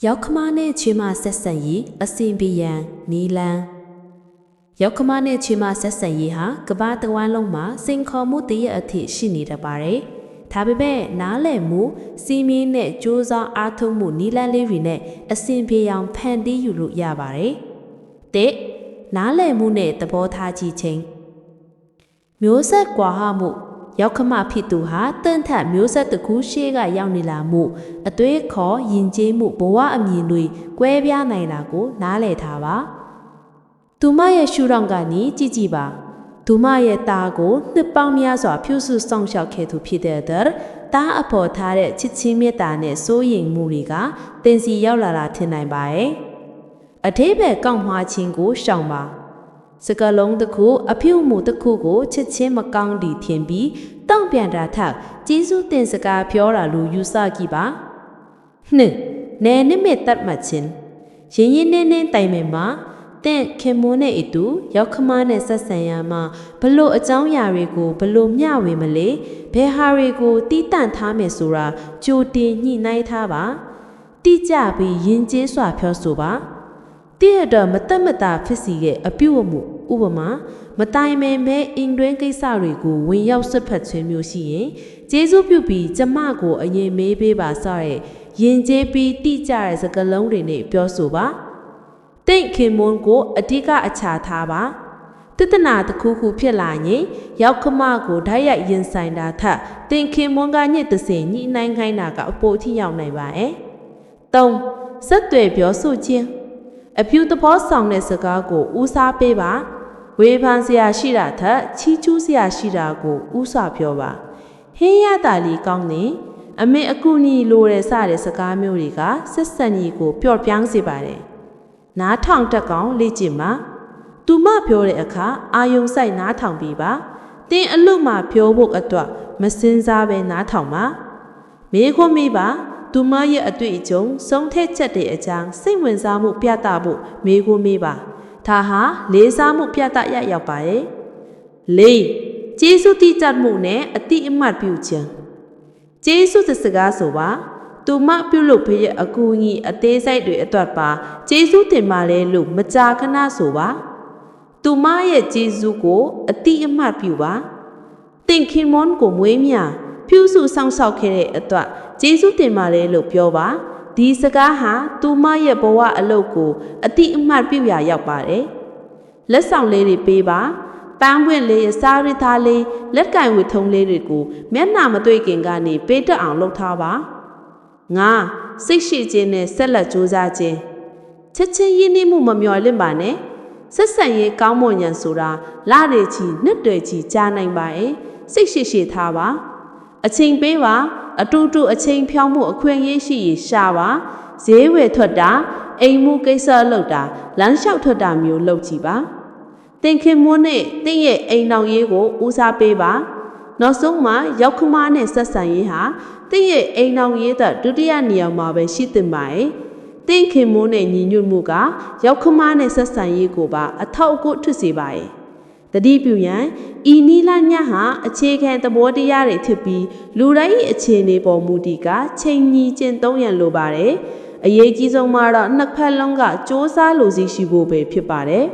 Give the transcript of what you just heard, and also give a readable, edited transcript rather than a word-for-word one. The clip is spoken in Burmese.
ရောက်ခမနဲ့ချွေမဆက်ဆံရေးအစဉ်ပြေရန်နီလန်းရောက်ခမနဲ့ချွေမဆက်ဆံရေးဟာကမ္ဘာတဝန်းလုံးမှာစိန်ခေါ်မှုတရအထိရှိနေတတ်ပါတယ်။ဒါပေမဲ့နားလည်မှုစီးမင်းနဲ့ကြိုးစားအားထုတ်မှုနီလန်းလေးတွေနဲ့အစဉ်ပြေအောင်ဖန်တီးယူလို့ရပါတယ်။တဲ့နားလည်မှုနဲ့သဘောထားကြည့်ခြင်းမျိုးဆက်ကွာဟမှုရောက်ခမဖြစ်သူဟာတန့်ထက်မျိုးဆက်တစ်ခုရှေ့ကရောက်နေလာမှုအသွေးခေါ်ယဉ်ကျေးမှုဘဝအမြင်တွေကွဲပြားနိုင်တာကိုနားလည်ထားပါသူမရဲ့ရှုထောင့်ကနေကြည့်ကြည့်ပါသူမရဲ့သားကိုနှစ်ပေါင်းများစွာပြုစုစောင့်ရှောက်ခဲ့သူဖြစ်တဲ့အတွက်သားအဖော်ထားတဲ့ချစ်ချင်းမေတ္တာနဲ့စိုးရိမ်မှုတွေကတင်စီရောက်လာတာထင်နိုင်ပါရဲ့အထေးပဲကောက်မှားခြင်းကိုရှောင်ပါစကလုံးတစ်ခုအပြုမှုတစ်ခုကိုချစ်ချင်းမကောင်းတည်ထင်ပြီးတောင့်ပြန်တာထက်ကျေးဇူးတင်စကားပြောတာလို့ယူဆကြည့်ပါနှစ်နဲနစ်မဲ့တတ်မှတ်ခြင်းရင်းရင်းနှင်းနှင်းတိုင်မယ်မှာတင့်ခင်မိုးနဲ့အတူရောက်ခမနဲ့ဆက်ဆံရမှာဘလို့အကြောင်းအရာတွေကိုဘလို့မျှဝေမလဲဘယ်ဟာတွေကိုတီးတန့်ထားမယ်ဆိုတာကြိုတင်ညှိနှိုင်းထားပါတိကျပြီးယဉ်ကျေးစွာပြောဆိုပါတည့်ရတော့မတက်မတာဖြစ်စီရဲ့အပြုအမူဥပမာမတိုင်မဲအင်တွင်းကိစ္စတွေကိုဝင်ရောက်ဆွတ်ဖက်ခြင်းမျိုးရှိရင်ကျေးဇူးပြုပြီးကျမကိုအရင်မေးပေးပါစတဲ့ယဉ်ကျေးပြီးတိကျတဲ့စကားလုံးတွေနဲ့ပြောဆိုပါတင့်ခင်မွန်းကိုအဓိကအချာထားပါတတနာတစ်ခုခုဖြစ်လာရင်ရောက်ခမကိုဓာတ်ရိုက်ရင်ဆိုင်တာထက်တင့်ခင်မွန်းကညစ်တစင်ညှိနှိုင်းခိုင်းတာကအပိုထိရောက်နိုင်ပါရဲ့၃ဆက်သွယ်ပြောဆိုခြင်းအဖြူသဘောဆောင်တဲ့စကားကိုဦးစားပေးပါဝေဖန်စရာရှိတာထက်ချီးကျူးစရာရှိတာကိုဦးစွာပြောပါဟင်းရတာလီကောင်းနေအမေအကူညီလိုတဲ့စတဲ့စကားမျိုးတွေကဆက်ဆံရေးကိုပျော့ပြောင်းစေပါတယ်နားထောင်တက်ကောင်လေ့ကျင့်ပါသူမပြောတဲ့အခါအာယုံဆိုင်နားထောင်ပြီးပါတင်းအလွတ်မှပြောဖို့အတွက်မစင်စားပဲနားထောင်ပါမေးခွန်းမေးပါသူမရဲ့အတွေ့အကြုံဆုံးထက်ချက်တဲ့အကြောင်းစိတ်ဝင်စားမှုပြသဖို့မေးခွန်းမေးပါဒါဟာလေးစားမှုပြသရရောက်ပါရဲ့၄ကျေးဇူးတိကျမှုနဲ့အတိအမှတ်ပြုခြင်းကျေးဇူးစကားဆိုပါသူမပြုလုပ်ပေးရဲ့အကူအညီအသေးစိတ်တွေအတွက်ပါကျေးဇူးတင်ပါလေလို့မကြာခဏဆိုပါသူမရဲ့ကျေးဇူးကိုအတိအမှတ်ပြုပါသင်ခင်မွန်ကိုမွေးမြပြုစုဆောင်ဆောက်ခဲ့တဲ့အတွက်ကျေးဇူးတင်ပါလေလို့ပြောပါဒီစကားဟာသူမရဲ့ဘဝအလုပ်ကိုအတိအမှတ်ပြုရရောက်ပါတယ်လက်ဆောင်လေးတွေပေးပါပန်းပွင့်လေးအစားရထားလေးလက်ကင်ဝတ်ထုံးလေးတွေကိုမျက်နှာမတွေ့ခင်ကနေပေးတတ်အောင်လုပ်ထားပါငါစိတ်ရှိခြင်းနဲ့ဆက်လက်ကြိုးစားခြင်းချက်ချင်းရင်းနှီးမှုမမျှော်လင့်ပါနဲ့ဆက်ဆံရေးကောင်းမွန်ရန်ဆိုတာလတွေချီနှစ်တွေချီကြာနိုင်ပါရဲ့စိတ်ရှိထားပါအချိန်ပေးပါအတူတူအချိန်ဖြောင်းမှုအခွင့်အရေးရှိရင်ရှာပါဈေးဝယ်ထွက်တာအိမ်မှုကိစ္စလုပ်တာလမ်းလျှောက်ထွက်တာမျိုးလုပ်ကြည့်ပါသင်ခင်မွန်းနဲ့တင့်ရဲ့အိမ်တော်ရေးကိုဦးစားပေးပါနောက်ဆုံးမှာရောက်ခမနဲ့ဆက်ဆံရေးဟာတင့်ရဲ့အိမ်တော်ရေးတဲ့ဒုတိယနေရာမှာပဲရှိသင့်ပါရဲ့သင်ခင်မွန်းနဲ့ညီညွတ်မှုကရောက်ခမနဲ့ဆက်ဆံရေးကိုပါအထောက်အကူဖြစ်စေပါရဲ့တတိပြုရန်ဤနီလာညဟာအခြေခံသဘောတရားတွေဖြစ်ပြီးလူတိုင်း၏အခြေအနေပေါ်မူတည်ကချိန်ညီကျင့်သုံးရန်လိုပါတယ်အရေးကြီးဆုံးမှာတော့နှစ်ဖက်လုံးကစ조사လိုစီရှိဖို့ပဲဖြစ်ပါတယ်